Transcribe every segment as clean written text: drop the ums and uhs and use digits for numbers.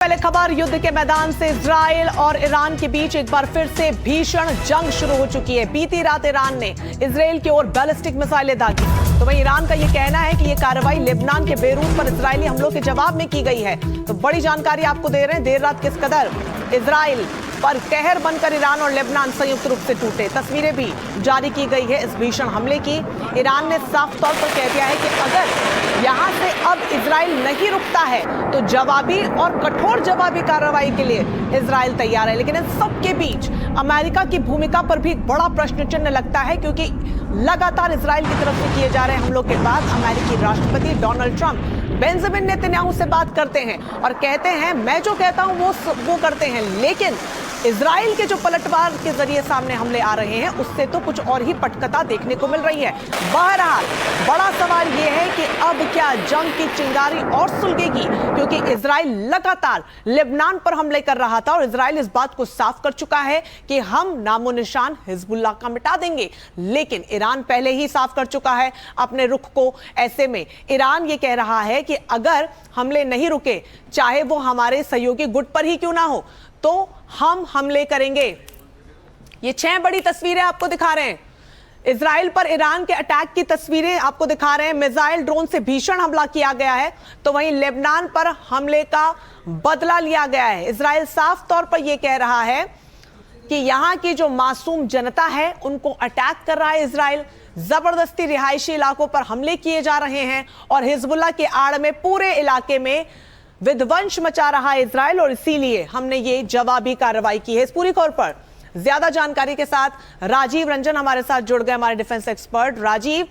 पहले खबर युद्ध के मैदान से इजराइल और ईरान के बीच एक बार फिर से भीषण जंग शुरू हो चुकी है। बीती रात ईरान ने इजराइल की ओर बैलिस्टिक मिसाइलें दागी, तो वहीं ईरान का यह कहना है कि यह कार्रवाई लेबनान के बेरूत पर इजरायली हमलों के जवाब में की गई है। तो बड़ी जानकारी आपको दे रहे हैं, देर रात किस कदर इजराइल पर कहर बनकर ईरान और लेबनान संयुक्त रूप से टूटे। तस्वीरें भी जारी की गई है इस भीषण हमले की। ईरान ने साफ तौर पर कह दिया है कि अगर यहां से अब इजराइल नहीं रुकता है तो जवाबी और कठोर जवाबी कार्रवाई के लिए इजराइल तैयार है। लेकिन इन सब के बीच अमेरिका की भूमिका पर भी बड़ा प्रश्न चिन्ह लगता है, क्योंकि लगातार इजराइल की तरफ से किए जा रहे हमलों के बाद अमेरिकी राष्ट्रपति डोनाल्ड ट्रंप बेंजामिन नेतन्याहू से बात करते हैं और कहते हैं मैं जो कहता हूं वो करते हैं। लेकिन इजराइल के जो पलटवार के जरिए सामने हमले आ रहे हैं उससे तो कुछ और ही पटकथा देखने को मिल रही है। बहरहाल बड़ा सवाल यह है कि अब क्या जंग की चिंगारी और सुलगेगी, क्योंकि इजराइल लगातार लेबनान पर हमले कर रहा था और इजराइल इस बात को साफ कर चुका है कि हम नामो निशान हिजबुल्लाह का मिटा देंगे। लेकिन ईरान पहले ही साफ कर चुका है अपने रुख को। ऐसे में ईरान ये कह रहा है कि अगर हमले नहीं रुके, चाहे वो हमारे सहयोगी गुट पर ही क्यों ना हो, तो हम हमले करेंगे। ये 6 बड़ी तस्वीरें आपको दिखा रहे हैं। इजराइल पर ईरान के अटैक की तस्वीरें आपको दिखा रहे हैं। मिसाइल ड्रोन से भीषण हमला किया गया है, तो वहीं लेबनान पर हमले का बदला लिया गया है। इजराइल साफ तौर पर यह कह रहा है कि यहां की जो मासूम जनता है उनको अटैक कर रहा है इजराइल। जबरदस्ती रिहायशी इलाकों पर हमले किए जा रहे हैं और हिजबुल्लाह के आड़ में पूरे इलाके में विध्वंस मचा रहा है इजराइल, और इसीलिए हमने ये जवाबी कार्रवाई की है। इस पूरी खबर पर ज्यादा जानकारी के साथ राजीव रंजन हमारे साथ जुड़ गए, हमारे डिफेंस एक्सपर्ट। राजीव,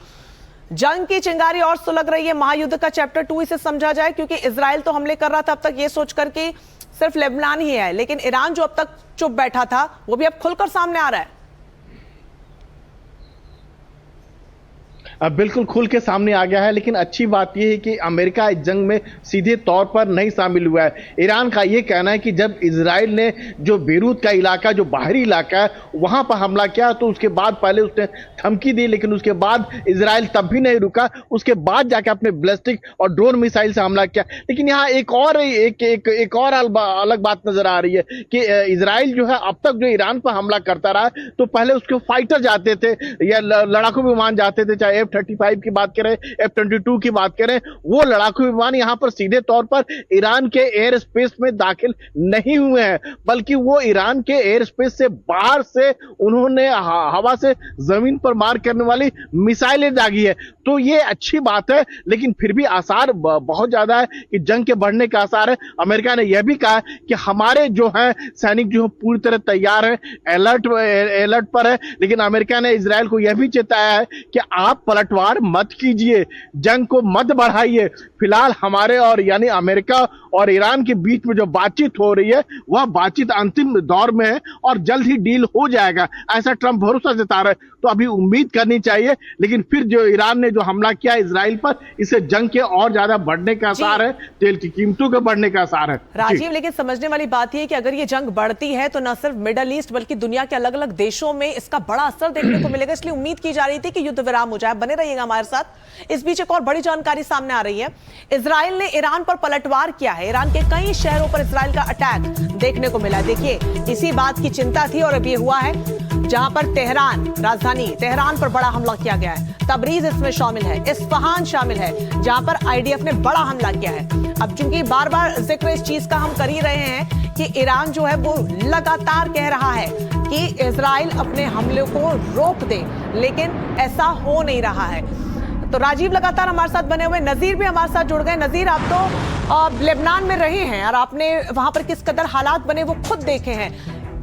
जंग की चिंगारी और सुलग रही है, महायुद्ध का चैप्टर 2 इसे समझा जाए, क्योंकि इजराइल तो हमले कर रहा था अब तक ये सोचकर कि सिर्फ लेबनान ही है, लेकिन ईरान जो अब तक चुप बैठा था वो भी अब खुलकर सामने आ रहा है। अब बिल्कुल खुल के सामने आ गया है, लेकिन अच्छी बात यह है कि अमेरिका इस जंग में सीधे तौर पर नहीं शामिल हुआ है। ईरान का यह कहना है कि जब इजराइल ने जो बेरूत का इलाका, जो बाहरी इलाका है, वहां पर हमला किया तो उसके बाद पहले उसने धमकी दी, लेकिन उसके बाद इजराइल तब भी नहीं रुका। उसके बाद जाकर अपने बैलिस्टिक और ड्रोन मिसाइल से हमला किया। लेकिन यहाँ एक और अलग बात नजर आ रही है कि इजराइल जो है अब तक जो ईरान पर हमला करता रहा है, तो पहले उसके फाइटर जाते थे या लड़ाकू विमान जाते थे, चाहे F-35 की बात करें, F-22 की बात करें, वो लड़ाकू विमान यहां पर सीधे तौर पर ईरान के एयर स्पेस में दाखिल नहीं हुए हैं, बल्कि वो ईरान के एयर स्पेस से बाहर से उन्होंने हवा से जमीन पर मार करने वाली मिसाइलें दागी है। तो ये अच्छी बात है, लेकिन फिर भी आसार बहुत ज्यादा है कि जंग के बढ़ने का आसार है। अमेरिका ने यह भी कहा कि हमारे जो है सैनिक जो है पूरी तरह तैयार है, अलर्ट पर है। लेकिन अमेरिका ने इजराइल को यह भी चेताया है कि आप पलटवार मत कीजिए, जंग को मत बढ़ाइए। फिलहाल हमारे और यानी अमेरिका और ईरान के बीच में जो बातचीत हो रही है वह बातचीत अंतिम दौर में है और जल्द ही डील हो जाएगा, ऐसा ट्रंप भरोसा जता रहे। तो अभी उम्मीद करनी चाहिए, लेकिन फिर जो ईरान ने जो हमला किया इजराइल पर, इससे जंग के और ज्यादा बढ़ने का आसार है, तेल की कीमतों के बढ़ने का आसार है। राजीव, लेकिन समझने वाली बात यह है कि अगर ये जंग बढ़ती है तो न सिर्फ मिडल ईस्ट बल्कि दुनिया के अलग अलग देशों में इसका बड़ा असर देखने को मिलेगा। इसलिए उम्मीद की जा रही थी कि युद्ध विराम हो जाए। बने रहिएगा हमारे साथ। इस बीच एक और बड़ी जानकारी सामने आ रही है। इजराइल ने ईरान पर पलटवार किया है। ईरान के कई शहरों पर इजराइल का अटैक देखने को मिला। देखिए, इसी बात की चिंता थी और अब ये हुआ है, जहां पर तेहरान, राजधानी तेहरान पर बड़ा हमला किया गया है। तबरीज इसमें शामिल है, इस्फहान शामिल है, जहां पर आईडीएफ ने बड़ा हमला किया है। अब चूंकि बार बार जिक्र इस चीज का हम कर ही रहे हैं कि ईरान जो है वो लगातार कह रहा है कि इजराइल अपने हमले को रोक दे, लेकिन ऐसा हो नहीं रहा है। तो राजीव लगातार हमारे साथ बने हुए, नजीर भी हमारे साथ जुड़ गए। नजीर, आप तो लेबनान में रहे हैं और आपने वहां पर किस कदर हालात बने वो खुद देखे हैं।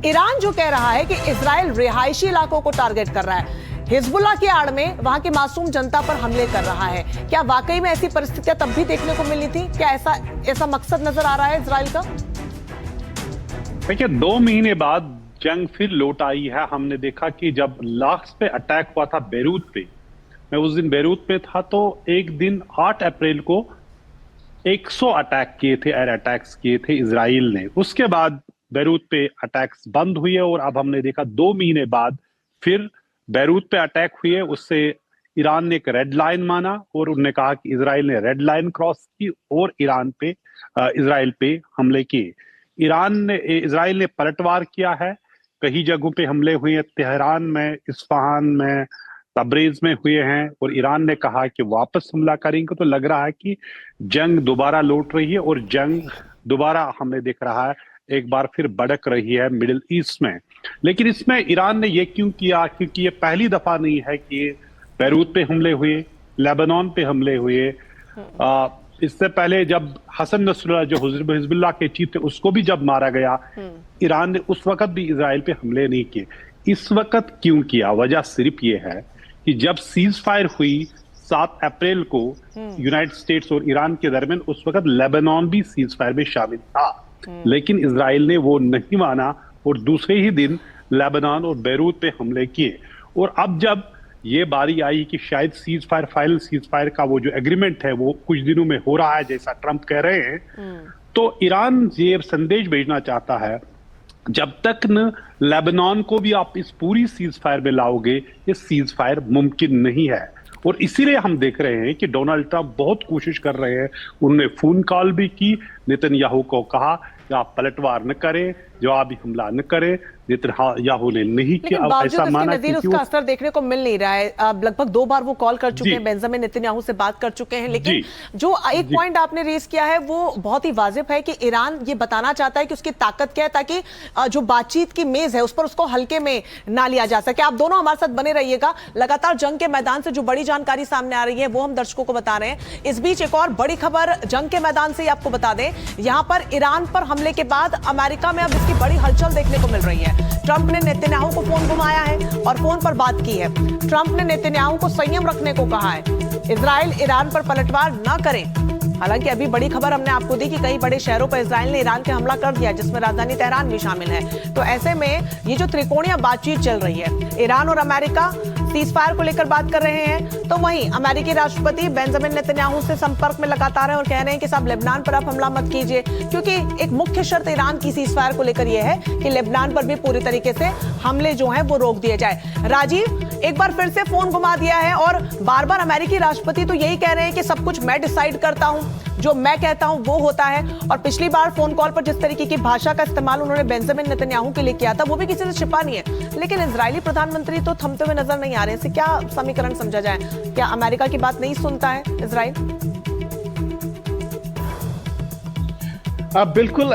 ईरान जो कह रहा है कि इजराइल रिहायशी इलाकों को टारगेट कर रहा है, हिजबुल्लाह की आड़ में वहां की मासूम जनता पर हमले कर रहा है, क्या वाकई में ऐसी परिस्थितियां तब भी देखने को मिली थी? क्या ऐसा मकसद नजर आ रहा है इजराइल का? देखिए, 2 महीने बाद जंग फिर लौट आई है। हमने देखा कि जब लास्ट पे अटैक हुआ था बेरूत पे, मैं उस दिन बेरूत पे था, तो एक दिन 8 अप्रैल को 100 अटैक किए थे, एयर अटैक्स किए थे इजराइल ने। उसके बाद बेरूत पे अटैक्स बंद हुए और अब हमने देखा 2 महीने बाद फिर बेरूत पे अटैक हुए। उससे ईरान ने एक रेड लाइन माना और उन्होंने कहा कि इजराइल ने रेड लाइन क्रॉस की और इजराइल पे हमले किए। इजराइल ने पलटवार किया है, कई जगहों पे हमले हुए हैं, तेहरान में, इस्फहान में, तबरेज में हुए हैं, और ईरान ने कहा कि वापस हमला करेंगे। तो लग रहा है कि जंग दोबारा लौट रही है और जंग दोबारा हमें दिख रहा है एक बार फिर भड़क रही है मिडिल ईस्ट में। लेकिन इसमें ईरान ने ये क्यों किया? क्योंकि ये पहली दफा नहीं है कि बैरूत पे हमले हुए, लेबनान पे हमले हुए। इससे पहले जब हसन नसरुल्लाह जो हिजबुल्लाह के चीफ थे उसको भी जब मारा गया, ईरान ने उस वक्त भी इजराइल पे हमले नहीं किए। इस वक्त क्यों किया? वजह सिर्फ ये है कि जब सीज फायर हुई 7 अप्रैल को यूनाइटेड स्टेट्स और ईरान के दरमियान, उस वक्त लेबनान भी सीज फायर में शामिल था, लेकिन इजराइल ने वो नहीं माना और दूसरे ही दिन लेबनान और बैरूत पे हमले किए। और अब जब ये बारी आई कि शायद फाइनल सीज फायर का वो जो एग्रीमेंट है वो कुछ दिनों में हो रहा है जैसा ट्रंप कह रहे हैं, तो ईरान ये संदेश भेजना चाहता है जब तक न लेबनान को भी आप इस पूरी सीज फायर में लाओगे, ये सीज फायर मुमकिन नहीं है। और इसीलिए हम देख रहे हैं कि डोनाल्ड ट्रंप बहुत कोशिश कर रहे हैं। उन्होंने फोन कॉल भी की, नेतन्याहू को कहा कि आप पलटवार न करें, जवाबी हमला न करें। नेतन्याहू ने नहीं किया। ऐसा माना कि उसका असर देखने को मिल नहीं रहा है। लगभग 2 बार वो कॉल कर चुके हैं, बेंजामिन नेतन्याहू से बात कर चुके हैं, लेकिन जो एक पॉइंट आपने रेज किया है वो बहुत ही वाजिब है कि ईरान ये बताना चाहता है कि उसकी ताकत क्या है, ताकि जो बातचीत की मेज है उस पर उसको हल्के में ना लिया जा सके। आप दोनों हमारे साथ बने रहिएगा। लगातार जंग के मैदान से जो बड़ी जानकारी सामने आ रही है वो हम दर्शकों को बता रहे हैं। इस बीच एक और बड़ी खबर जंग के मैदान से ही आपको बता दें, यहां पर ईरान पर हमले के बाद अमेरिका में अब इसकी बड़ी हलचल देखने को मिल रही है। ट्रंप ने नेतन्याहू को फोन घुमाया है और फोन पर बात की है। ट्रंप ने नेतन्याहू को संयम रखने को कहा है, इजराइल ईरान पर पलटवार न करे। हालांकि अभी बड़ी खबर हमने आपको दी कि कई बड़े शहरों पर इजराइल ने ईरान के हमला कर दिया, जिसमें राजधानी तेहरान भी शामिल है। तो ऐसे में ये जो त्रिकोणीय बातचीत चल रही है, ईरान और अमेरिका सीज फायर को लेकर बात कर रहे हैं, तो वहीं अमेरिकी राष्ट्रपति बेंजामिन नेतन्याहू से संपर्क में लगातार है और कह रहे हैं कि साहब लेबनान पर आप हमला मत कीजिए, क्योंकि एक मुख्य शर्त ईरान की सीज फायर को लेकर यह है कि लेबनान पर भी पूरी तरीके से हमले जो हैं वो रोक दिए जाए। राजीव, एक बार फिर से फोन घुमा दिया है और बार बार अमेरिकी राष्ट्रपति तो यही कह रहे हैं कि सब कुछ मैं डिसाइड करता हूं, जो मैं कहता हूं वो होता है। और पिछली बार फोन कॉल पर जिस तरीके की भाषा का इस्तेमाल उन्होंने बेंजामिन नेतन्याहू के लिए किया था वो भी किसी से छिपा नहीं है। लेकिन इजरायली प्रधानमंत्री तो थमते हुए नजर नहीं आ रहे। इससे क्या समीकरण समझा जाए? क्या अमेरिका की बात नहीं सुनता है इजराइल? बिल्कुल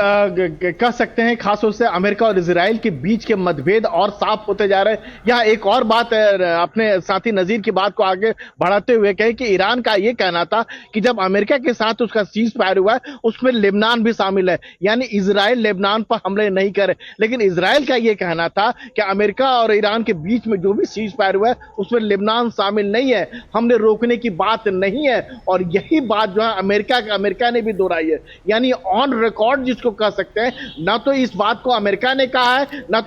कह सकते हैं, खासतौर से अमेरिका और इजराइल के बीच के मतभेद और साफ होते जा रहे हैं। यहाँ एक और बात अपने साथी नजीर की बात को आगे बढ़ाते हुए कहे कि ईरान का ये कहना था कि जब अमेरिका के साथ उसका सीज फायर हुआ है उसमें लेबनान भी शामिल है, यानी इजराइल लेबनान पर हमले नहीं करे। लेकिन इजराइल का ये कहना था कि अमेरिका और ईरान के बीच में जो भी सीज फायर हुआ है उसमें लेबनान शामिल नहीं है, हमने रोकने की बात नहीं है। और यही बात जो है अमेरिका ने भी दोहराई है, यानी ऑन रिकॉर्ड जिसको कह सकते हैं। ना तो इस बात को अमेरिका ने कहा है, ना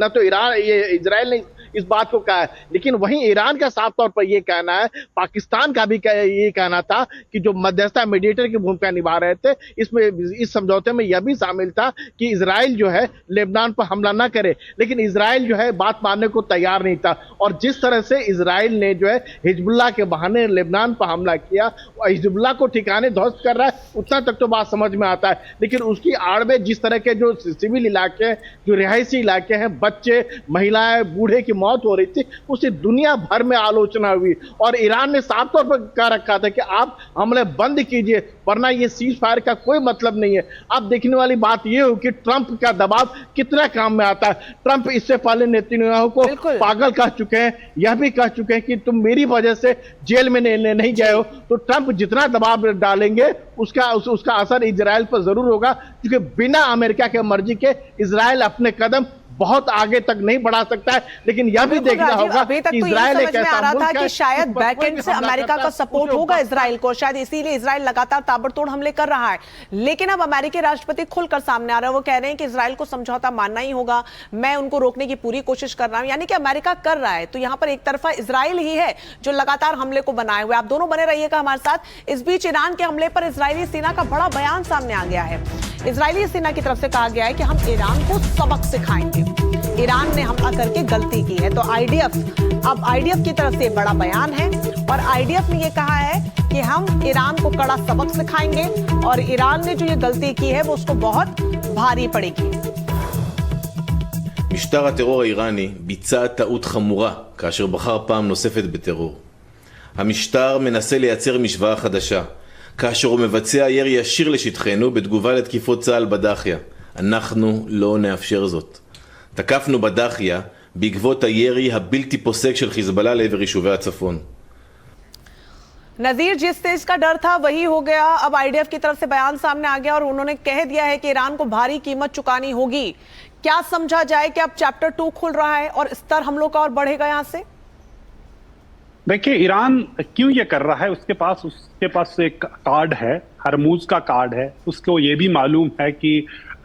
तो इजराइल ने इस बात को कहा है, लेकिन वहीं ईरान का साफ तौर पर यह कहना है, पाकिस्तान का भी ये कहना था कि जो मध्यस्थता मीडिएटर की भूमिका निभा रहे थे, इसमें इस समझौते में यह भी शामिल था कि इजराइल जो है लेबनान पर हमला ना करे। लेकिन इजराइल जो है बात मानने को तैयार नहीं था। और जिस तरह से इजराइल ने जो है हिजबुल्लाह के बहाने लेबनान पर हमला किया, हिजबुल्लाह को ठिकाने ध्वस्त कर रहा है, उतना तक तो बात समझ में आता है। लेकिन उसकी आड़ में जिस तरह के जो सिविल इलाके, जो रिहायशी इलाके हैं, बच्चे, महिलाएं, बूढ़े की मौत हो रही थी, उससे दुनिया भर में आलोचना हुई। और ईरान ने साफ तौर पर कह रखा था कि आप हमले बंद कीजिए, वरना ये सीज फायर का कोई मतलब नहीं है। अब देखने वाली बात ये हो कि ट्रंप का दबाव कितना काम में आता है। ट्रंप इससे पहले नेतन्याहू को पागल कह चुके हैं, यह भी कह चुके हैं कि तुम मेरी वजह से जेल में नहीं गए हो। तो ट्रंप जितना दबाव डालेंगे उसका असर इजराइल पर जरूर होगा, क्योंकि बिना अमेरिका के मर्जी के इजराइल अपने कदम बहुत आगे तक नहीं बढ़ा सकता है। लेकिन यह भी देखना होगा अभी तक तो ये समझ में आ रहा था कि शायद बैकएंड से अमेरिका का सपोर्ट होगा इजराइल को, शायद इसीलिए इजराइल लगातार ताबड़तोड़ हमले कर रहा है। लेकिन अब अमेरिकी राष्ट्रपति खुलकर सामने आ रहे हैं, वो कह रहे हैं कि इजराइल को समझौता मानना ही होगा, मैं उनको रोकने की पूरी कोशिश कर रहा हूं, यानी कि अमेरिका कर रहा है। तो यहां पर एक तरफा इजराइल ही है जो लगातार हमले को बनाए हुए। आप दोनों बने रहिएगा हमारे साथ। इस बीच ईरान के हमले पर इजरायली सेना का बड़ा बयान सामने आ गया है। इजरायली सेना की तरफ से कहा गया है कि हम ईरान को सबक सिखाएंगे, ईरान ने हमला करके गलती की है। तो आईडीएफ अब आईडीएफ की तरफ से बड़ा बयान है और आईडीएफ ने ये कहा है कि हम ईरान को कड़ा सबक सिखाएंगे और ईरान ने जो ये गलती की है वो उसको बहुत भारी पड़ेगी। משטר הטרור האיראני ביצע טעות חמורה כאשר בחר פעם נוספת בטרור. המשטר מנסה לייצר משוואה חדשה, כאשר הוא מבצע ירי ישיר לשטחנו בתגובה לתקיפות צה"ל בדחיה. אנחנו לא נאפשר זאת. תקפנו בדחיה בעקבות הירי הבלתי פוסק של חיזבאללה לעבר יישובי הצפון. नजीर, जिस तेज का डर था वही हो गया। अब आईडीएफ की तरफ से बयान सामने आ गया और उन्होंने कह दिया है कि ईरान को भारी कीमत चुकानी होगी। क्या समझा जाए कि अब चैप्टर 2 खुल रहा है और स्तर हमलों का और बढ़ेगा यहां से? देखिए, ईरान क्यों ये कर रहा है, उसके पास एक कार्ड है, हरमूज का कार्ड है। उसको ये भी मालूम है कि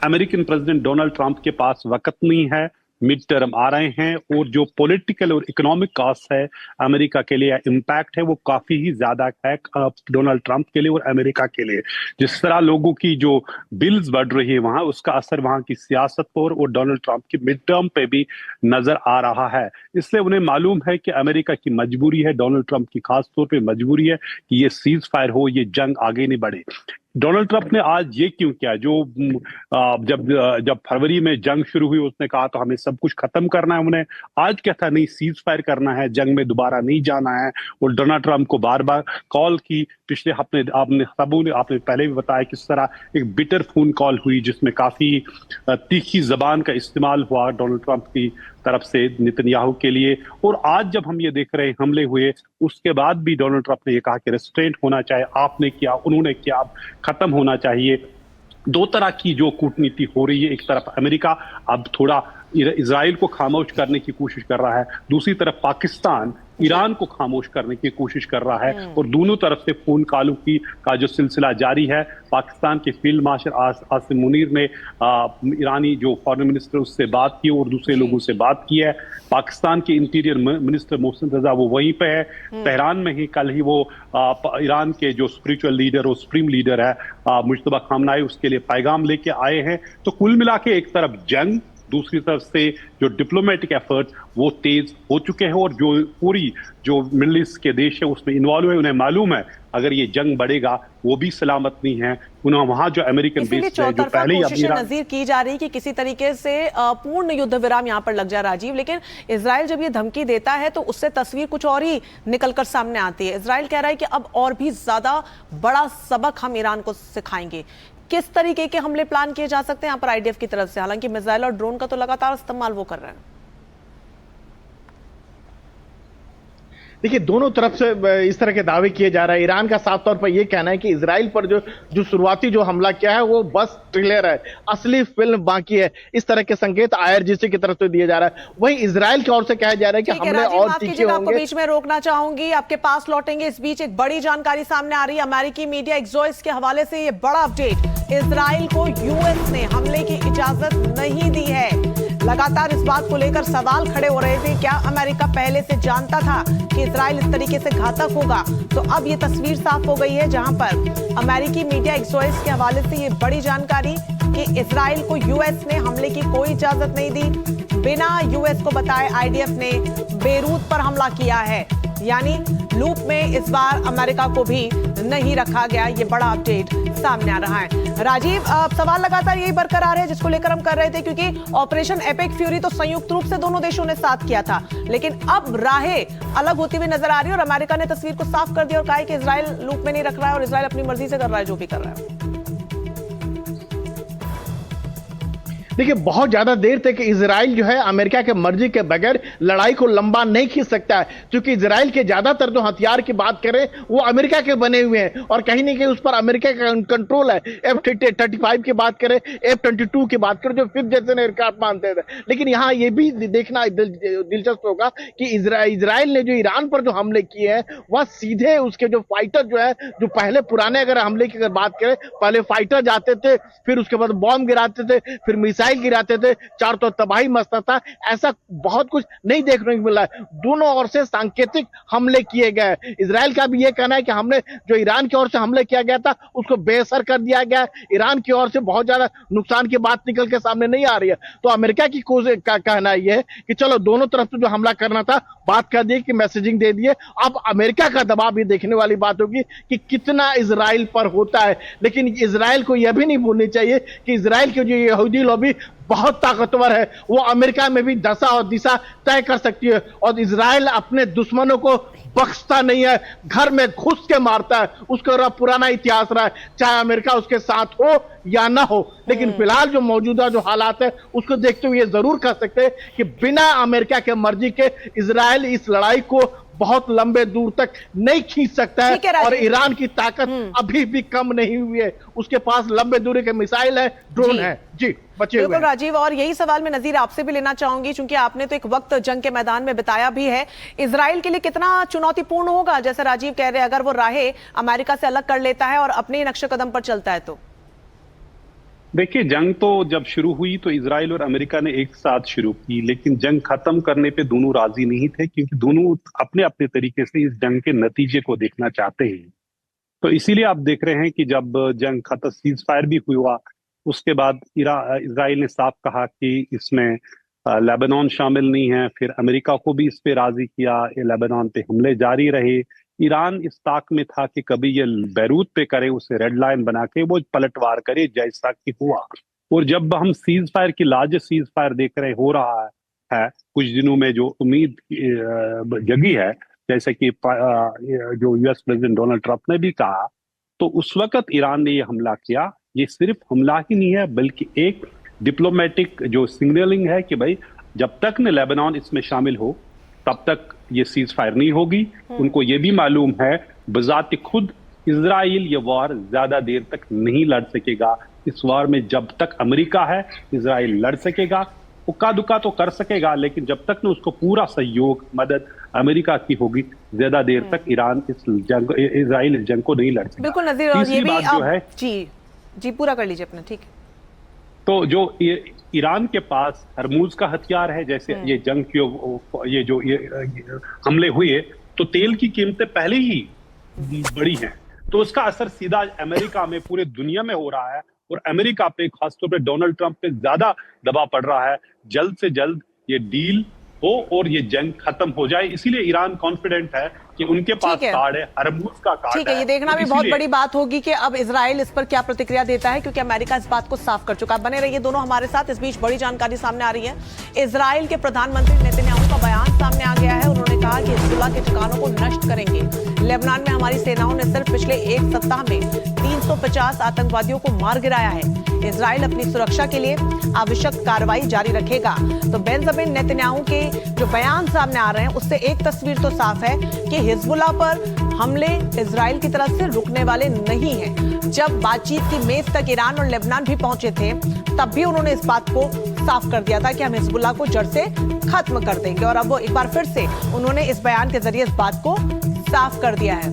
अमेरिकन प्रेसिडेंट डोनाल्ड ट्रंप के पास वक्त नहीं है, मिड टर्म आ रहे हैं और जो पॉलिटिकल और इकोनॉमिक कॉस्ट है अमेरिका के लिए, इम्पैक्ट है, वो काफी ही ज्यादा है डोनाल्ड ट्रंप के लिए और अमेरिका के लिए। जिस तरह लोगों की जो बिल्स बढ़ रही है वहां, उसका असर वहां की सियासत पर और डोनाल्ड ट्रंप की मिड टर्म पे भी नजर आ रहा है। इसलिए उन्हें मालूम है कि अमेरिका की मजबूरी है, डोनाल्ड ट्रंप की खास तौर पर मजबूरी है कि ये सीज फायर हो, ये जंग आगे नहीं बढ़े। डोनाल्ड ट्रंप ने आज ये क्यों किया? जब फरवरी में जंग शुरू हुई उसने कहा तो हमें सब कुछ खत्म करना है, उन्हें आज कहता नहीं, सीज फायर करना है, जंग में दोबारा नहीं जाना है। और डोनाल्ड ट्रंप को बार बार कॉल की, पिछले हफ्ते आपने पहले भी बताया किस तरह एक बिटर फोन कॉल हुई जिसमें काफी तीखी जबान का इस्तेमाल हुआ डोनाल्ड ट्रंप की तरफ से नेतन्याहू के लिए। और आज जब हम ये देख रहे हैं हमले हुए, उसके बाद भी डोनाल्ड ट्रंप ने ये कहा कि रेस्ट्रेंट होना चाहिए, आपने किया, उन्होंने किया, अब खत्म होना चाहिए। दो तरह की जो कूटनीति हो रही है, एक तरफ अमेरिका अब थोड़ा इजराइल को खामोश करने की कोशिश कर रहा है, दूसरी तरफ पाकिस्तान ईरान को खामोश करने की कोशिश कर रहा है और दोनों तरफ से फोन कॉलों का जो सिलसिला जारी है। पाकिस्तान के फील्ड मार्शल आसिम मुनीर ने ईरानी जो फॉरेन मिनिस्टर उससे बात की और दूसरे लोगों से बात की है। पाकिस्तान के इंटीरियर मिनिस्टर मोहसिन रजा वो वहीं पे है, तेहरान में ही। कल ही वो ईरान के जो स्पिरिचुअल लीडर और सुप्रीम लीडर है मुज्तबा खामनाई, उसके लिए पैगाम लेके आए हैं। तो कुल मिला के एक तरफ जंग, दूसरी तरफ से जो डिप्लोमेटिक एफर्ट वो तेज हो चुके हैं और जो पूरी जो मिडिल ईस्ट के देश है उसमें इन्वॉल्व है। उन्हें मालूम है अगर ये जंग बढ़ेगा वो भी सलामत नहीं है। उन्हें वहां जो अमेरिकन बेस है जो पहले ही कोशिशें नजीर की जा रही कि किसी तरीके से पूर्ण युद्ध विराम यहां पर लग जाए राजीव, लेकिन इजराइल जब ये धमकी देता है तो उससे तस्वीर कुछ और ही निकलकर सामने आती है। इजराइल कह रहा है कि अब और भी ज्यादा बड़ा सबक हम ईरान को सिखाएंगे। किस तरीके के हमले प्लान किए जा सकते हैं यहाँ पर आईडीएफ की तरफ से? हालांकि मिसाइल और ड्रोन का तो लगातार इस्तेमाल वो कर रहे हैं। देखिए, दोनों तरफ से इस तरह के दावे किए जा रहे हैं। ईरान का साफ तौर पर यह कहना है कि इजराइल पर जो शुरुआती जो हमला किया है वो बस ट्रेलर है, असली फिल्म बाकी है। इस तरह के संकेत आईआरजीसी की तरफ से दिया जा रहा है। वहीं इजराइल की ओर से कहा जा रहा है कि हमले और तीखे होंगे। आपको बीच में रोकना चाहूंगी, आपके पास लौटेंगे। इस बीच एक बड़ी जानकारी सामने आ रही है अमेरिकी मीडिया एक्सोइस के हवाले से। ये बड़ा अपडेट, इजराइल को यूएस ने हमले की इजाजत नहीं दी है। लगातार इस बात को लेकर सवाल खड़े हो रहे थे, क्या अमेरिका पहले से जानता था कि इजराइल इस तरीके से घातक होगा? तो अब ये तस्वीर साफ हो गई है, जहां पर अमेरिकी मीडिया एक्सोइस के हवाले से ये बड़ी जानकारी कि इजराइल को यूएस ने हमले की कोई इजाजत नहीं दी। बिना यूएस को बताए आईडीएफ ने बेरूत पर हमला किया है, यानी लूप में इस बार अमेरिका को भी नहीं रखा गया। ये बड़ा अपडेट सामने आ रहा है। राजीव, सवाल लगातार यही बरकरार है जिसको लेकर हम कर रहे थे, क्योंकि ऑपरेशन एपिक फ्यूरी तो संयुक्त रूप से दोनों देशों ने साथ किया था, लेकिन अब राहें अलग होती हुई नजर आ रही है और अमेरिका ने तस्वीर को साफ कर दिया और कहा है कि इजराइल लूप में नहीं रख रहा है और इजराइल अपनी मर्जी से कर रहा है जो भी कर रहा है। देखिए, बहुत ज्यादा देर तक इजराइल जो है अमेरिका के मर्जी के बगैर लड़ाई को लंबा नहीं खींच सकता है, क्योंकि इजराइल के ज्यादातर जो हथियार की बात करें वो अमेरिका के बने हुए हैं और कहीं ना कहीं उस पर अमेरिका का कंट्रोल है। F-35 की बात करें, F-22 की बात करें, जो फिफ्थ जनरेशन एयरक्राफ्ट मानते थे। लेकिन यहाँ ये भी देखना दिलचस्प होगा कि इजराइल ने जो ईरान पर जो हमले किए हैं वह सीधे उसके जो फाइटर जो है, जो पहले पुराने अगर हमले की बात करें, पहले फाइटर जाते थे, फिर उसके बाद बॉम्ब गिराते थे, फिर मिसाइल मिसाइल गिराते थे, चारों तरफ तबाही मचता था, ऐसा बहुत कुछ नहीं देखने को मिला है। दोनों ओर से सांकेतिक हमले किए गए। इजराइल का भी ये कहना है कि हमने जो ईरान की ओर से हमले किया गया था उसको बेअसर कर दिया गया। ईरान की ओर से बहुत ज्यादा नुकसान की बात निकल के सामने नहीं आ रही है। तो अमेरिका की कहना यह है कि चलो दोनों तरफ से जो हमला करना था बात कर दी, कि मैसेजिंग दे दिए। अब अमेरिका का दबाव भी देखने वाली बात होगी कि कितना इजराइल पर होता है। लेकिन इजराइल को यह भी नहीं भूलनी चाहिए कि इजराइल की जो यहूदी लॉबी बहुत ताकतवर है, वो अमेरिका में भी दशा और दिशा तय कर सकती है। और इजराइल अपने दुश्मनों को बख्शता नहीं है, घर में घुस के मारता है। उसका पुराना इतिहास रहा है, चाहे अमेरिका उसके साथ हो या ना हो। लेकिन फिलहाल जो मौजूदा जो हालात है उसको देखते हुए जरूर कह सकते हैं कि बिना अमेरिका के मर्जी के इजराइल इस लड़ाई को बहुत लंबे दूर तक नहीं खींच सकता है। और ईरान की ताकत अभी भी कम नहीं हुई है, उसके पास लंबे दूरी के मिसाइल है, ड्रोन है। जी बचे हुए बिल्कुल राजीव, और यही सवाल मैं नजीर आपसे भी लेना चाहूंगी, क्योंकि आपने तो एक वक्त जंग के मैदान में बिताया भी है। इजराइल के लिए कितना चुनौतीपूर्ण होगा, जैसे राजीव कह रहे हैं, अगर वो राहें अमेरिका से अलग कर लेता है और अपने ही नक्शे कदम पर चलता है? तो देखिए, जंग तो जब शुरू हुई तो इजराइल और अमेरिका ने एक साथ शुरू की, लेकिन जंग खत्म करने पे दोनों राजी नहीं थे, क्योंकि दोनों अपने अपने तरीके से इस जंग के नतीजे को देखना चाहते हैं। तो इसीलिए आप देख रहे हैं कि जब जंग खत्म, सीज फायर भी हुआ, उसके बाद इजराइल ने साफ कहा कि इसमें लेबनान शामिल नहीं है। फिर अमेरिका को भी इस पे राजी किया, लेबनान पे हमले जारी रहे। ईरान इस ताक में था कि कभी ये बैरूत पे करे, उसे रेड लाइन बना के वो पलटवार करे, जैसा कि हुआ। और जब हम सीज फायर की लार्जेस्ट सीज फायर देख रहे हो रहा है कुछ दिनों में, जो उम्मीद जगी है, जैसे कि जो यूएस प्रेसिडेंट डोनाल्ड ट्रंप ने भी कहा, तो उस वक्त ईरान ने ये हमला किया। ये सिर्फ हमला ही नहीं है, बल्कि एक डिप्लोमेटिक जो सिग्नलिंग है कि भाई जब तक न लेबनान इसमें शामिल हो तब तक ये सीज फायर नहीं होगी। उनको ये भी मालूम है बजाते खुद इजराइल ये वार ज्यादा देर तक नहीं लड़ सकेगा। इस वार में जब तक अमेरिका है, इजराइल लड़ सकेगा, उक्का दुक्का तो कर सकेगा, लेकिन जब तक न उसको पूरा सहयोग मदद अमेरिका की होगी, ज्यादा देर तक इजराइल इस जंग को नहीं लड़ सकेगा। बिल्कुल नजीर, और ये भी जो है जी पूरा कर लीजिए अपना, ठीक है। तो जो ईरान के पास हरमूज का हथियार है, जैसे ये जंग की ये हमले हुए तो तेल की कीमतें पहले ही बढ़ी हैं, तो उसका असर सीधा अमेरिका में, पूरे दुनिया में हो रहा है। और अमेरिका पे, खासतौर पे डोनाल्ड ट्रंप पे ज्यादा दबाव पड़ रहा है, जल्द से जल्द ये डील हो और ये जंग खत्म हो जाए। इसीलिए ईरान कॉन्फिडेंट है कि उनके पास कार्ड है, हरमूज का कार्ड है। ठीक है, ये देखना भी बहुत बड़ी बात होगी कि अब इजराइल इस पर क्या प्रतिक्रिया देता है, क्योंकि अमेरिका इस बात को साफ कर चुका है। बने रहिए दोनों हमारे साथ। इस बीच बड़ी जानकारी सामने आ रही है। इजराइल के प्रधानमंत्री नेतन्याहू का बयान सामने आ गया है। उन्होंने कहा कि हिजबुल्लाह के ठिकानों को नष्ट करेंगे। लेबनान में हमारी सेनाओं ने सिर्फ पिछले एक सप्ताह में 350 आतंकवादियों को मार गिराया है। इजराइल अपनी सुरक्षा के लिए आवश्यक कार्रवाई जारी रखेगा। तो बेंजामिन नेतन्याहू के जो बयान सामने आ रहे हैं उससे एक तस्वीर तो साफ है कि हिजबुल्लाह पर हमले इजराइल की तरफ से रुकने वाले नहीं हैं। जब बातचीत की मेज तक ईरान और लेबनान भी पहुंचे थे, तब भी उन्होंने इस बात को साफ कर दिया था कि हम हिजबुल्लाह को जड़ से खत्म कर देंगे। और अब वो एक बार फिर से उन्होंने इस बयान के जरिए इस बात को साफ कर दिया है।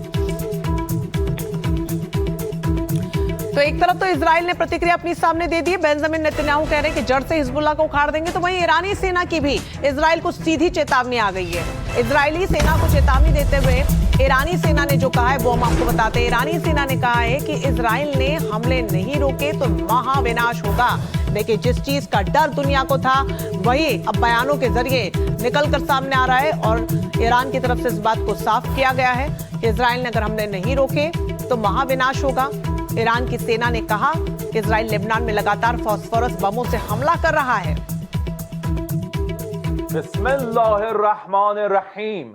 तो एक तरफ तो इजराइल ने प्रतिक्रिया अपनी सामने दे दी है, बेंजामिन नेतन्याहू कह रहे हैं कि जड़ से हिजबुल्लाह को उखाड़ देंगे। तो वहीं ईरानी सेना की भी इजराइल को सीधी चेतावनी आ गई है। इजरायली सेना को चेतावनी देते हुए ईरानी सेना ने जो कहा है वो हम आपको बताते हैं। ईरानी सेना ने कहा है कि इजराइल ने हमले नहीं रोके तो महाविनाश होगा। देखिए, जिस चीज का डर दुनिया को था वही अब बयानों के जरिए निकल कर सामने आ रहा है। और ईरान की तरफ से इस बात को साफ किया गया है कि इजराइल ने अगर हमले नहीं रोके तो महाविनाश होगा। ईरान की सेना ने कहा कि इजराइल लेबनान में लगातार फास्फोरस बमों से हमला कर रहा है। बिस्मिल्लाहिर्रहमानिर्रहीम।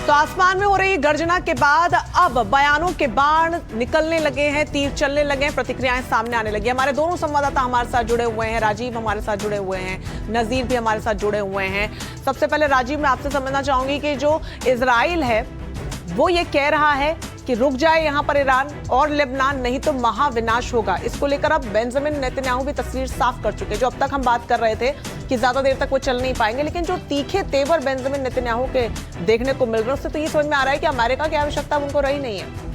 तो आसमान में हो रही गर्जना के बाद अब बयानों के बाण निकलने लगे हैं, तीर चलने लगे हैं, प्रतिक्रियाएं सामने आने लगी। हमारे दोनों संवाददाता हमारे साथ जुड़े हुए हैं, राजीव हमारे साथ जुड़े हुए हैं, नजीर भी हमारे साथ जुड़े हुए हैं। सबसे पहले राजीव, मैं आपसे समझना चाहूंगी कि जो इजराइल है वो ये कह रहा है कि रुक जाए यहां पर ईरान और लेबनान, नहीं तो महाविनाश होगा। इसको लेकर अब बेंजामिन नेतन्याहू भी तस्वीर साफ कर चुके हैं। जो अब तक हम बात कर रहे थे कि ज्यादा देर तक वो चल नहीं पाएंगे, लेकिन जो तीखे तेवर बेंजामिन नेतन्याहू के देखने को मिल रहे हैं उससे तो ये समझ में आ रहा है कि अमेरिका की आवश्यकता उनको रही नहीं है।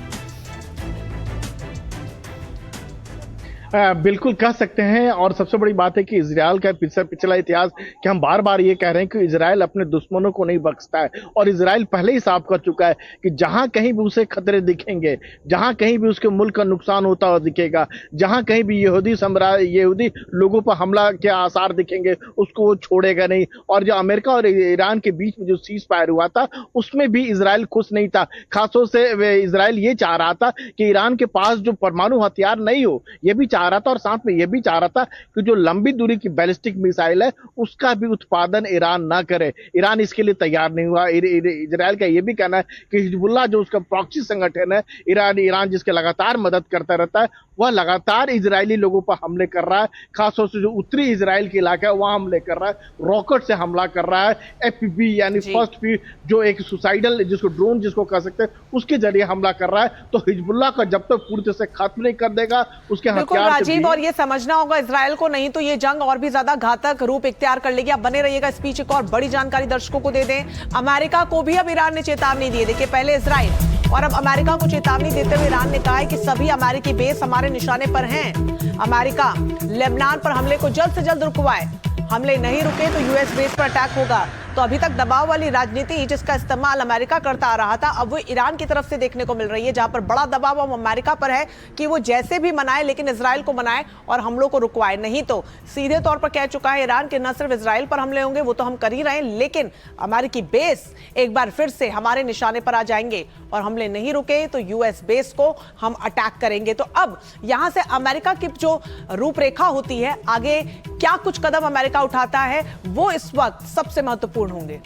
बिल्कुल कह सकते हैं। और सबसे बड़ी बात है कि इजराइल का पिछला इतिहास कि हम बार बार ये कह रहे हैं कि इजराइल अपने दुश्मनों को नहीं बख्शता है, और इजराइल पहले ही साफ कर चुका है कि जहां कहीं भी उसे खतरे दिखेंगे, जहां कहीं भी उसके मुल्क का नुकसान होता हुआ दिखेगा, जहां कहीं भी यहूदी लोगों पर हमला के आसार दिखेंगे, उसको वो छोड़ेगा नहीं। और जो अमेरिका और ईरान के बीच में जो सीज फायर हुआ था उसमें भी इजराइल खुश नहीं था। खासतौर से इजराइल ये चाह रहा था कि ईरान के पास जो परमाणु हथियार नहीं हो, ये भी चाह रहा था, और साथ में यह भी चाह रहा था कि जो लंबी दूरी की बैलिस्टिक मिसाइल है उसका भी उत्पादन ईरान ना करे। ईरान इसके लिए तैयार नहीं हुआ। इजराइल का यह भी कहना है कि हिजबुल्लाह जो उसका प्रॉक्सी संगठन है, ईरान जिसके लगातार मदद करता रहता है, वह लगातार इजरायली लोगों पर हमले कर रहा है। खासतौर से जो उत्तरी इजराइल के इलाका है वहां हमले कर रहा है, रॉकेट से हमला कर रहा है। FPV यानी फर्स्ट पी जो एक सुसाइडल जिसको ड्रोन जिसको कह सकते हैं उसके जरिए हमला कर रहा है। तो हिजबुल्लाह का जब तक पूरी तरह से खत्म नहीं कर देगा उसके हथियार राजीव, और ये समझना होगा इजराइल को, नहीं तो ये जंग और भी ज्यादा घातक रूप इख्तियार कर लेगी। आप बने रहिएगा, स्पीच एक और बड़ी जानकारी दर्शकों को दे दें। अमेरिका को भी अब ईरान ने चेतावनी दी है। देखिए, पहले इजराइल और अब अमेरिका को चेतावनी देते हुए ईरान ने कहा है कि सभी अमेरिकी बेस हमारे निशाने पर हैं। अमेरिका लेबनान पर हमले को जल्द से जल्द रुकवाए, हमले नहीं रुके तो यूएस बेस पर अटैक होगा। तो अभी तक दबाव वाली राजनीति जिसका इस्तेमाल अमेरिका करता आ रहा था, अब वो ईरान की तरफ से देखने को मिल रही है, जहां पर बड़ा दबाव अब अमेरिका पर है कि वो जैसे भी मनाए लेकिन इजराइल को मनाए और हमलों को रुकवाए। नहीं तो सीधे तौर पर कह चुका है ईरान कि न सिर्फ इजराइल पर हमले होंगे, वो तो हम कर ही रहे हैं, लेकिन अमेरिकी बेस एक बार फिर से हमारे निशाने पर आ जाएंगे और हमले नहीं रुके तो यूएस बेस को हम अटैक करेंगे। तो अब यहां से अमेरिका की जो रूपरेखा होती है, आगे क्या कुछ कदम अमेरिका उठाता है, वो इस वक्त सबसे महत्वपूर्ण होंगे।